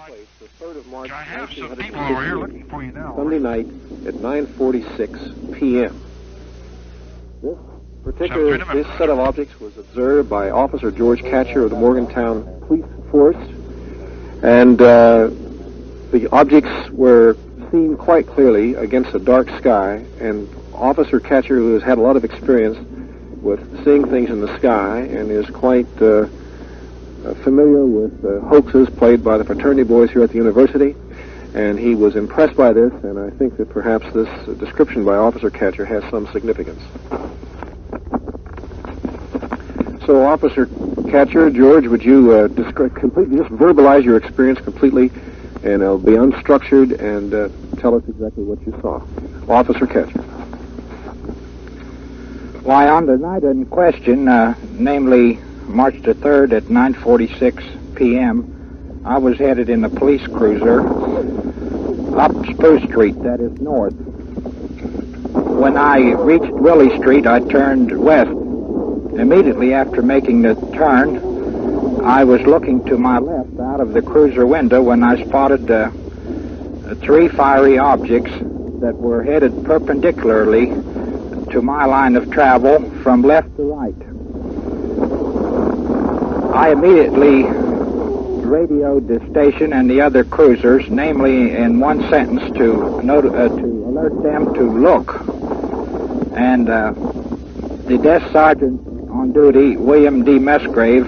place the 3rd of March, I have some people over here looking for you now. Sunday night at 9:46 p.m. This set of objects was observed by Officer George Catcher of the Morgantown Police Force, and the objects were seen quite clearly against a dark sky, and Officer Catcher, who has had a lot of experience with seeing things in the sky and is quite familiar with hoaxes played by the fraternity boys here at the university, and he was impressed by this, and I think that perhaps this description by Officer Catcher has some significance. So, Officer Catcher, George, would you completely just verbalize your experience completely, and it'll be unstructured, and tell us exactly what you saw. Officer Catcher. Why, on the night in question, namely March the 3rd at 9:46 p.m., I was headed in a police cruiser up Spruce Street, that is north. When I reached Willie Street, I turned west. Immediately after making the turn, I was looking to my left out of the cruiser window when I spotted 3 fiery objects that were headed perpendicularly to my line of travel from left to right. I immediately radioed the station and the other cruisers, namely in one sentence, to alert them to look. And the desk sergeant on duty, William D. Musgrave,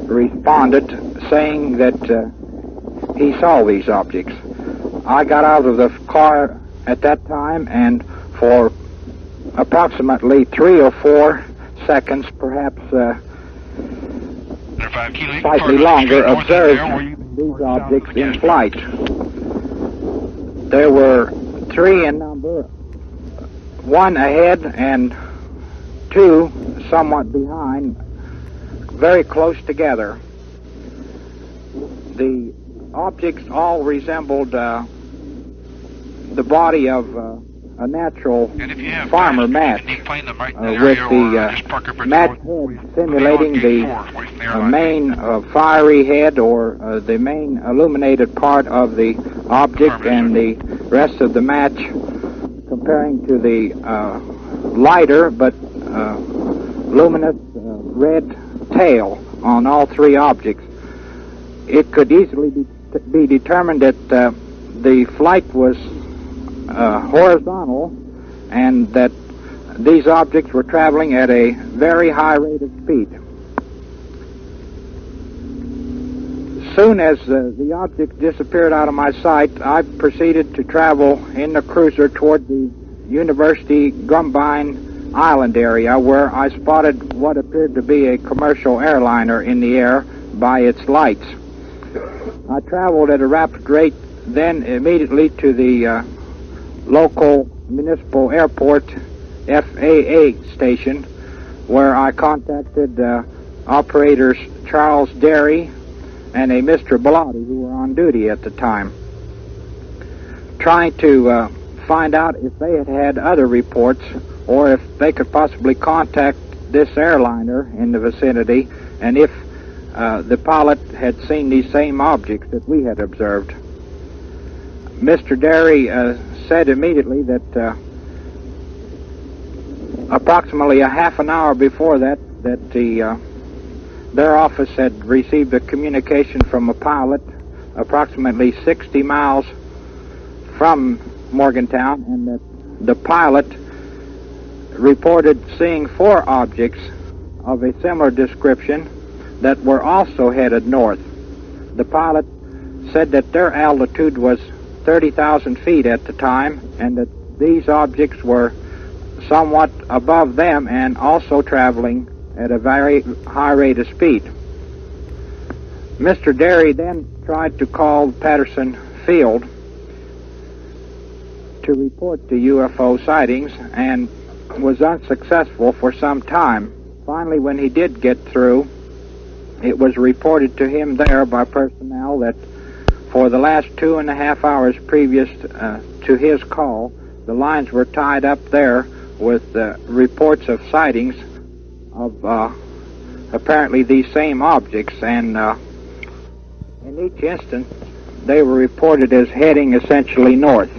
responded saying that he saw these objects. I got out of the car at that time, and for approximately 3 or 4 seconds, perhaps slightly longer, observed these objects in flight. There were 3 in number, 1 ahead and 2 somewhat behind, very close together. The objects all resembled the body of a natural farmer mat, with the mat head simulating the main fiery head, or the main illuminated part of the object, and the rest of the match comparing to the lighter but luminous red tail on all 3 objects. It could easily be determined that the flight was horizontal, and that these objects were traveling at a very high rate of speed. Soon as the objects disappeared out of my sight, I proceeded to travel in the cruiser toward the University Grumbine Island area, where I spotted what appeared to be a commercial airliner in the air by its lights. I traveled at a rapid rate then immediately to the local municipal airport FAA station, where I contacted operators Charles Derry and a Mr. Bellotti, who were on duty at the time, trying to find out if they had had other reports, or if they could possibly contact this airliner in the vicinity, and if the pilot had seen these same objects that we had observed. Mr. Derry said immediately that approximately a half an hour before that their office had received a communication from a pilot approximately 60 miles from Morgantown, and that the pilot reported seeing 4 objects of a similar description that were also headed north. The pilot said that their altitude was 30,000 feet at the time, and that these objects were somewhat above them and also traveling at a very high rate of speed. Mr. Derry then tried to call Patterson Field to report the UFO sightings, and was unsuccessful for some time. Finally, when he did get through, it was reported to him there by personnel that for the last 2.5 hours previous to his call, the lines were tied up there with reports of sightings of apparently these same objects, and in each instance they were reported as heading essentially north.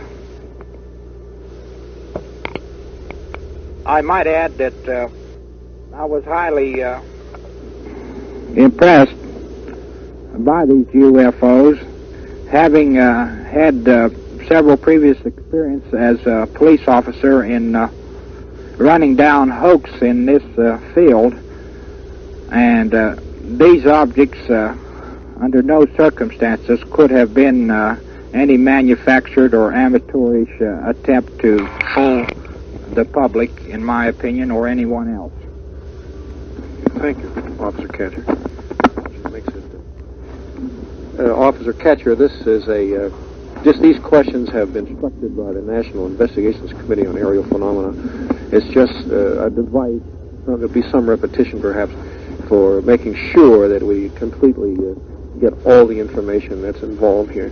I might add that I was highly impressed by these UFOs, having had several previous experience as a police officer in running down hoax in this field, and these objects under no circumstances could have been any manufactured or amateurish attempt to fool the public, in my opinion, or anyone else. Thank you, Officer Catcher. Officer Catcher, this is just these questions have been structured by the National Investigations Committee on Aerial Phenomena. It's just a device, there'll be some repetition perhaps, for making sure that we completely get all the information that's involved here.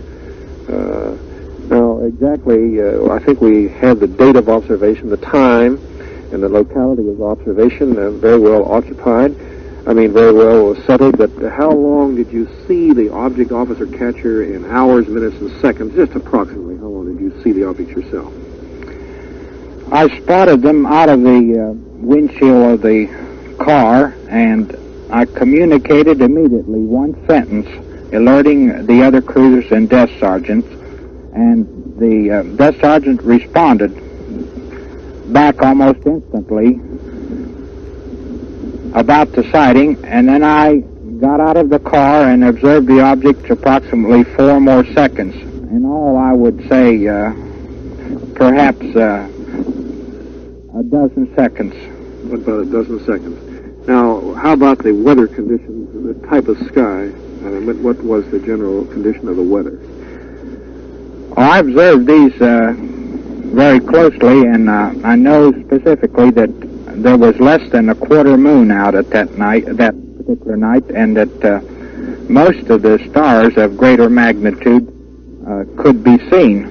Now, exactly, I think we have the date of observation, the time, and the locality of observation very well occupied. Very well settled, but how long did you see the object, Officer Catcher, in hours, minutes, and seconds? Just approximately, how long did you see the object yourself? I spotted them out of the windshield of the car, and I communicated immediately one sentence, alerting the other cruisers and desk sergeants, and the desk sergeant responded back almost instantly about the sighting, and then I got out of the car and observed the object approximately 4 more seconds. In all, I would say perhaps a dozen seconds. About a dozen seconds. Now, how about the weather conditions, the type of sky? What was the general condition of the weather? I observed these very closely, and I know specifically that there was less than a quarter moon out at that particular night, and that most of the stars of greater magnitude could be seen.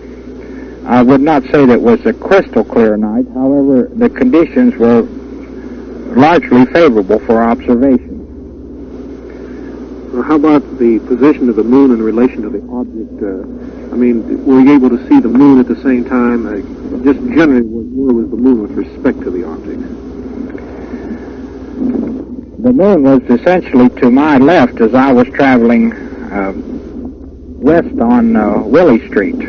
I would not say that it was a crystal clear night. However, the conditions were largely favorable for observation. Well, how about the position of the moon in relation to the object? Were you able to see the moon at the same time? Just generally, where was the moon with respect to the object? The moon was essentially to my left as I was traveling west on Willie Street.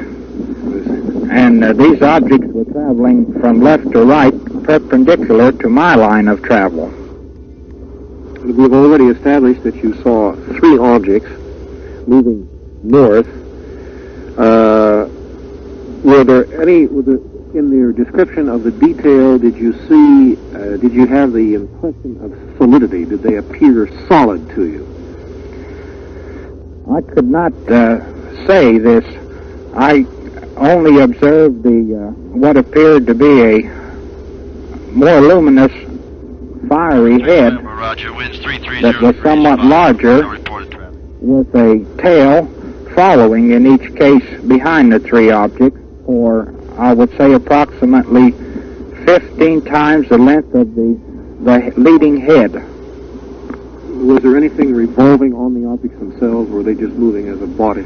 And these objects were traveling from left to right, perpendicular to my line of travel. We've already established that you saw 3 objects moving north. Were there any, in your description of the detail, did you have the impression of solidity? Did they appear solid to you? I could not say this. I only observed what appeared to be a more luminous, fiery head that was somewhat larger, with a tail following in each case behind the 3 objects, or I would say approximately 15 times the length of the leading head. Was there anything revolving on the objects themselves, or were they just moving as a body?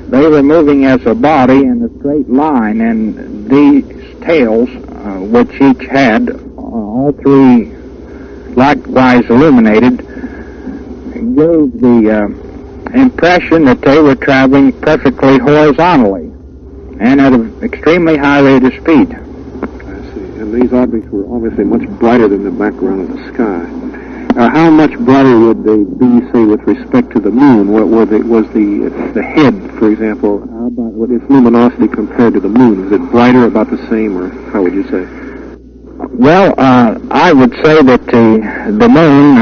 They were moving as a body in a straight line, and these tails, which each had all 3 likewise illuminated, gave the impression that they were traveling perfectly horizontally and at an extremely high rate of speed. I see. And these objects were obviously much brighter than the background of the sky. How much brighter would they be, say, with respect to the moon? What was the head, for example? How about what its luminosity compared to the moon? Is it brighter, about the same, or how would you say? Well, I would say that the moon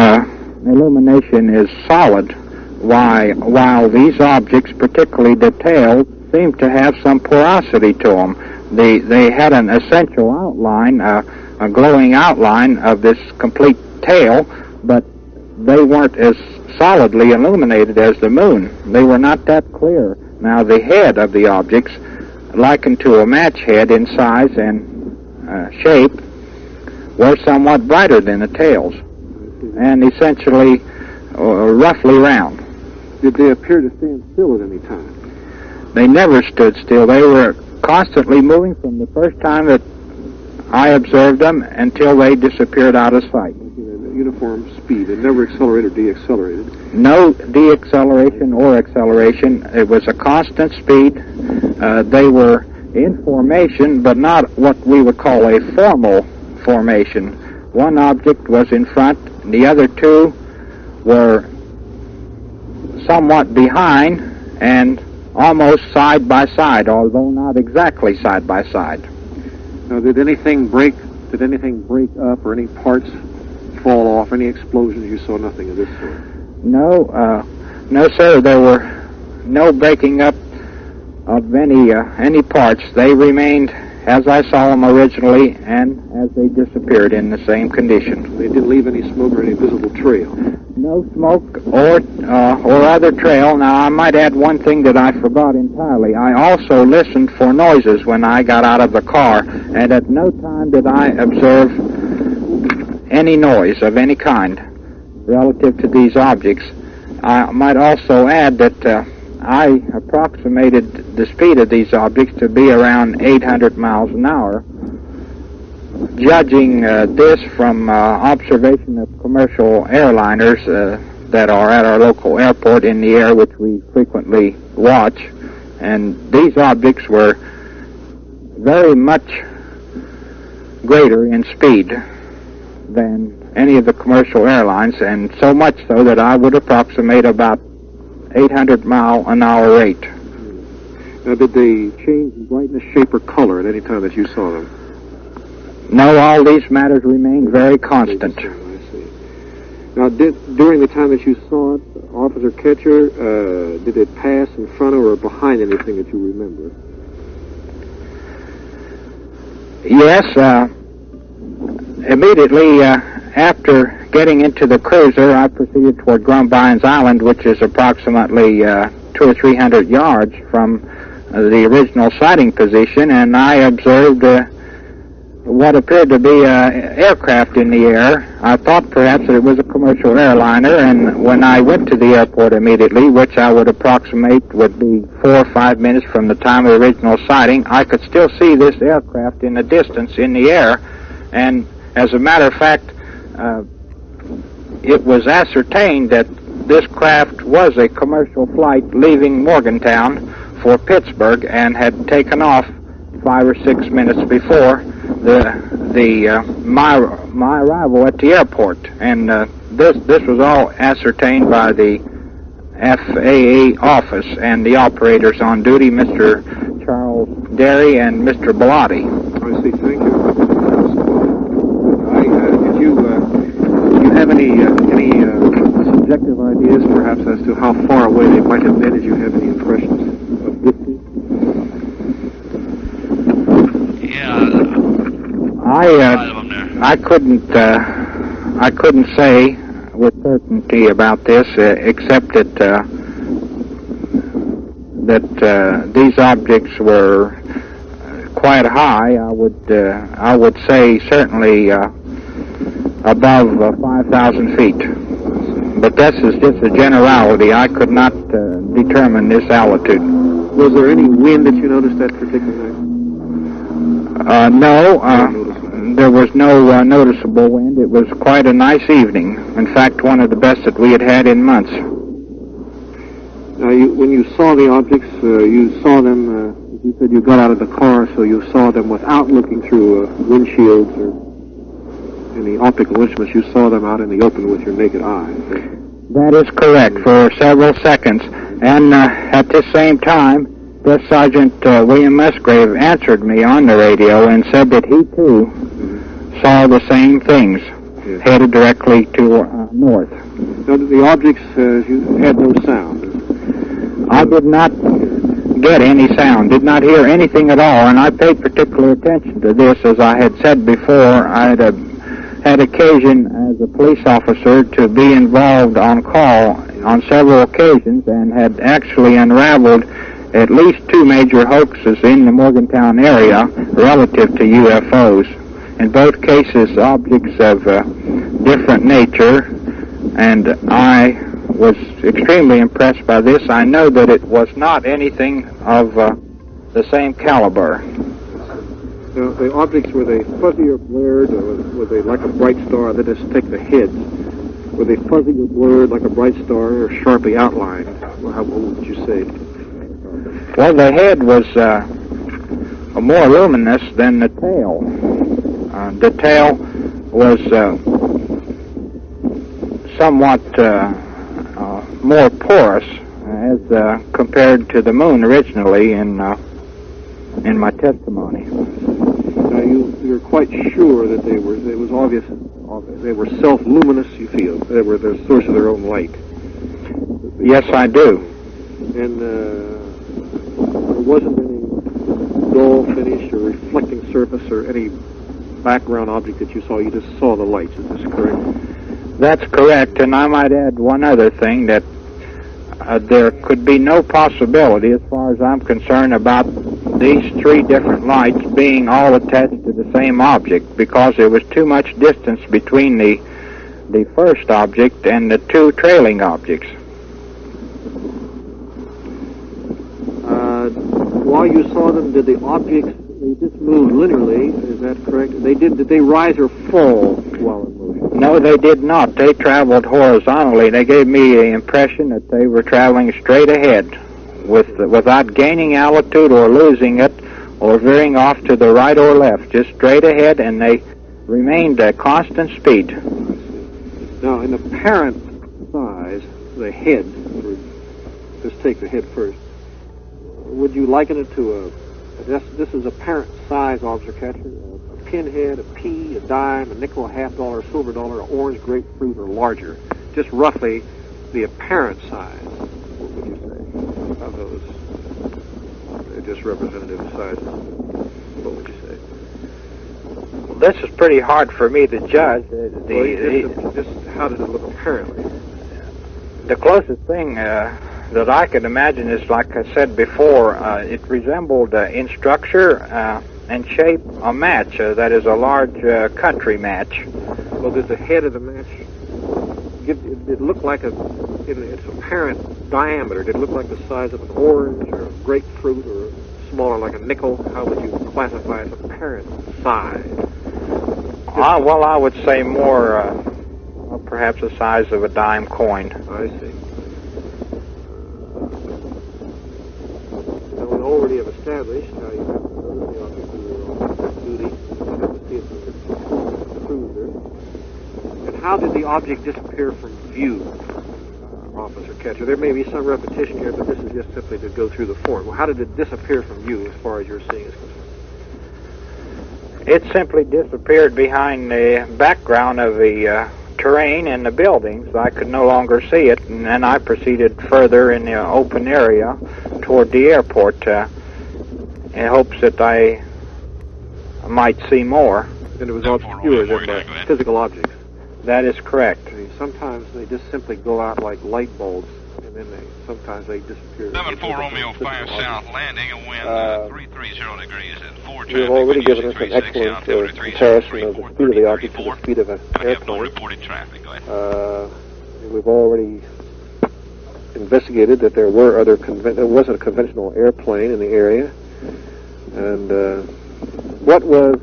illumination is solid, while these objects, particularly the tails, seem to have some porosity to them. They had an essential outline, a glowing outline of this complete tail, but they weren't as solidly illuminated as the moon. They were not that clear. Now, the head of the objects, likened to a match head in size and shape, were somewhat brighter than the tails, and essentially roughly round. Did they appear to stand still at any time? They never stood still. They were constantly moving from the first time that I observed them until they disappeared out of sight. Uniform speed. It never accelerated or deaccelerated. No deacceleration or acceleration. It was a constant speed. They were in formation, but not what we would call a formal formation. One object was in front, and the other two were somewhat behind and almost side by side, although not exactly side by side. Now, did anything break up or any parts fall off? Any explosions? You saw nothing of this sort? No, no, sir. There were no breaking up of any parts. They remained as I saw them originally and as they disappeared in the same condition. They didn't leave any smoke or any visible trail? No smoke or other trail. Now, I might add one thing that I forgot entirely. I also listened for noises when I got out of the car, and at no time did I observe any noise of any kind relative to these objects. I might also add that I approximated the speed of these objects to be around 800 miles an hour, judging this from observation of commercial airliners that are at our local airport in the air, which we frequently watch. And these objects were very much greater in speed than any of the commercial airlines, and so much so that I would approximate about 800-mile-an-hour rate. Now, did they change in brightness, shape, or color at any time that you saw them? No, all these matters remained very constant. I see. Now, during the time that you saw it, Officer Ketcher, did it pass in front of or behind anything that you remember? Yes, immediately after getting into the cruiser, I proceeded toward Grumbine's Island, which is approximately 200 or 300 yards from the original sighting position, and I observed what appeared to be an aircraft in the air. I thought perhaps that it was a commercial airliner, and when I went to the airport immediately, which I would approximate would be 4 or 5 minutes from the time of the original sighting, I could still see this aircraft in the distance in the air, and as a matter of fact, it was ascertained that this craft was a commercial flight leaving Morgantown for Pittsburgh and had taken off 5 or 6 minutes before my arrival at the airport, and this was all ascertained by the FAA office and the operators on duty, Mr. Charles Derry and Mr. Bellotti. I see. Thank you. Did you have any subjective ideas, perhaps, as to how far away they might have been? Did you have any impressions of distance? I couldn't say with certainty about this, except that these objects were quite high. I would say certainly above 5,000 feet. But this is just a generality. I could not determine this altitude. Was there any wind that you noticed that particular night? No, there was no noticeable wind. It was quite a nice evening. In fact, one of the best that we had had in months. Now, when you saw the objects, you saw them, you said you got out of the car, so you saw them without looking through windshields or any optical instruments. You saw them out in the open with your naked eye. That is correct, for several seconds. And at the same time, First Sergeant William Musgrave answered me on the radio and said that he, too, saw the same things, headed directly to north. Now, the objects, you had no sound? I did not get any sound, did not hear anything at all, and I paid particular attention to this. As I had said before, I had occasion as a police officer to be involved on call on several occasions and had actually unraveled at least 2 major hoaxes in the Morgantown area relative to UFOs. In both cases, objects of different nature, and I was extremely impressed by this. I know that it was not anything of the same caliber. Now, the objects, were they fuzzy or blurred, or were they like a bright star? Let us take the heads. Were they fuzzy or blurred like a bright star, or sharply outlined? What would you say? Well, the head was more luminous than the tail. The tail was somewhat more porous as compared to the moon originally in my testimony. Now, you're quite sure that it was obvious, they were self-luminous, you feel? They were the source of their own light? Yes, I do. And there wasn't any dull finish or reflecting surface or any background object that you saw? You just saw the lights, is this correct? That's correct, and I might add one other thing, that there could be no possibility, as far as I'm concerned, about these three different lights being all attached to the same object, because there was too much distance between the first object and the two trailing objects. While you saw them, did the objects, they just moved linearly, is that correct? Did they rise or fall while in motion? No, they did not. They traveled horizontally. They gave me the impression that they were traveling straight ahead without gaining altitude or losing it or veering off to the right or left, just straight ahead, and they remained at constant speed. Now, in apparent size, the head, let's take the head first, would you liken it to this is apparent size, Officer Catcher, a pinhead, a pea, a dime, a nickel, a half dollar, a silver dollar, an orange, grapefruit, or larger? Just roughly the apparent size, what would you say, of those? They're just representative sizes. What would you say? Well, this is pretty hard for me to judge. Just how did it look apparently? The closest thing that I could imagine is, like I said before, it resembled in structure and shape a match, that is a large country match. Well, did the head of the match, it looked like in its apparent diameter, did it look like the size of an orange or a grapefruit or smaller like a nickel? How would you classify its apparent size? Well, I would say more, perhaps the size of a dime coin. I see. Now, we already have established how you have to notice the object when you're on duty. You have to see it from the cruiser. And how did the object disappear from view, Officer Catcher? There may be some repetition here, but this is just simply to go through the form. Well, how did it disappear from view as far as your seeing is concerned? It simply disappeared behind the background of the terrain and the buildings. I could no longer see it, and then I proceeded further in the open area toward the airport in hopes that I might see more. And it was obscured than physical objects. That is correct. I mean, sometimes they just simply go out like light bulbs, and then sometimes they disappear. 74 Romeo 5 South, landing and wind 330 degrees at 4 You've already given us an excellent comparison of the speed of the object to the speed of an airplane. No reported traffic. Go ahead. We've already investigated that there wasn't a conventional airplane in the area. And what was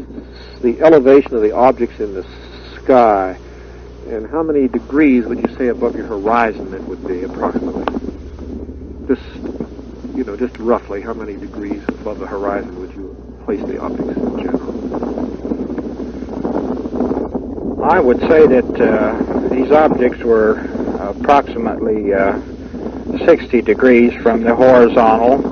the elevation of the objects in the sky, and how many degrees would you say above your horizon it would be approximately? Just roughly, how many degrees above the horizon would you place the objects in general? I would say that these objects were approximately 60 degrees from the horizontal.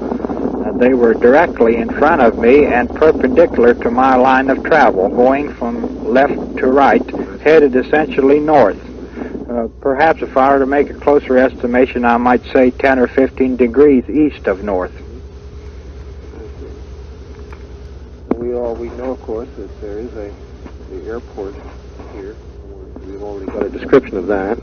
They were directly in front of me and perpendicular to my line of travel, going from left to right, headed essentially north. Perhaps if I were to make a closer estimation, I might say 10 or 15 degrees east of north. We know, of course, that there is the airport here. We've already got a description of that.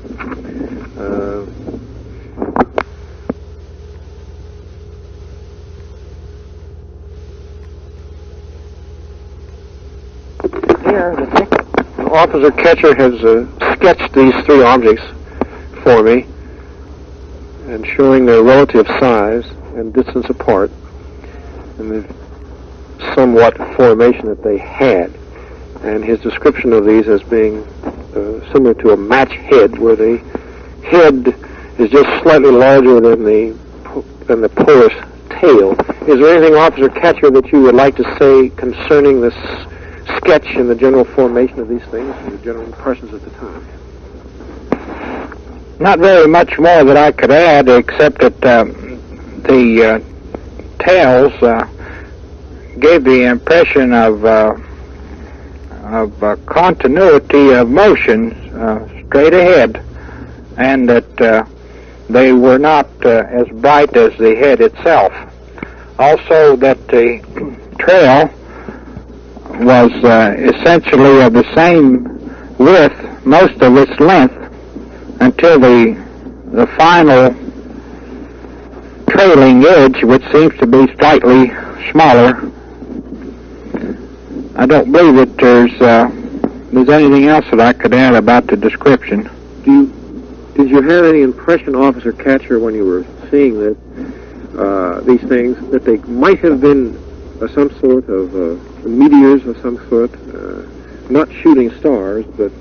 Here, Officer Catcher has sketched these three objects for me. and showing their relative size and distance apart, and the somewhat formation that they had. And his description of these as being similar to a match head, where the head is just slightly larger than the porous tail. Is there anything, Officer Catcher, that you would like to say concerning this sketch and the general formation of these things and the general impressions at the time? Not very much more that I could add, except that the tails gave the impression of continuity of motion straight ahead, and that they were not as bright as the head itself. Also, that the trail was essentially of the same width, most of its length, until the final trailing edge, which seems to be slightly smaller. I don't believe that there's anything else that I could add about the description. Did you have any impression, Officer Catcher, when you were seeing this, these things, that they might have been some sort of meteors of some sort, not shooting stars, but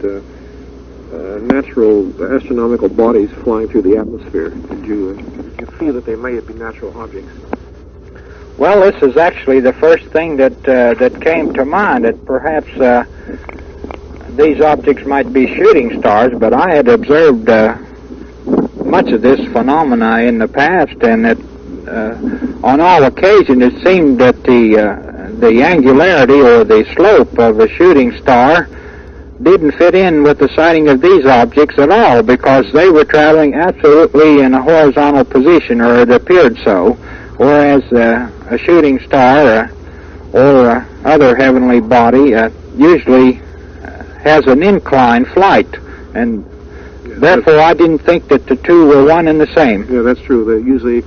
natural astronomical bodies flying through the atmosphere? Did you feel that they may be natural objects? Well, this is actually the first thing that came to mind, that perhaps these objects might be shooting stars, but I had observed much of this phenomena in the past, and that on all occasions it seemed that the angularity or the slope of a shooting star didn't fit in with the sighting of these objects at all, because they were traveling absolutely in a horizontal position, or it appeared so, whereas a shooting star or other heavenly body usually has an inclined flight, and therefore I didn't think that the two were one and the same. Yeah, that's true. They usually,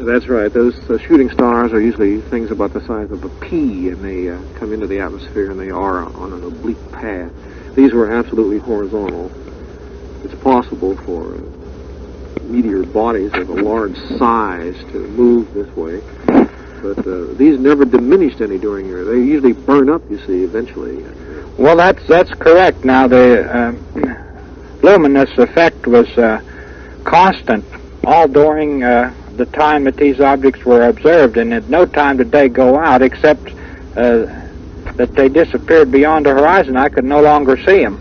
that's right. Those shooting stars are usually things about the size of a pea, and they come into the atmosphere, and they are on an oblique path. These were absolutely horizontal. It's possible for meteor bodies of a large size to move this way, but these never diminished any during your. They usually burn up, you see, eventually. Well, that's correct. Now, the luminous effect was constant all during the time that these objects were observed, and at no time did they go out, except that they disappeared beyond the horizon. I could no longer see them.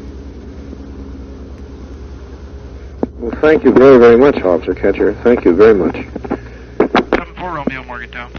Well, thank you very, very much, Officer Catcher. Thank you very much. 7-4 Romeo, Morgantown.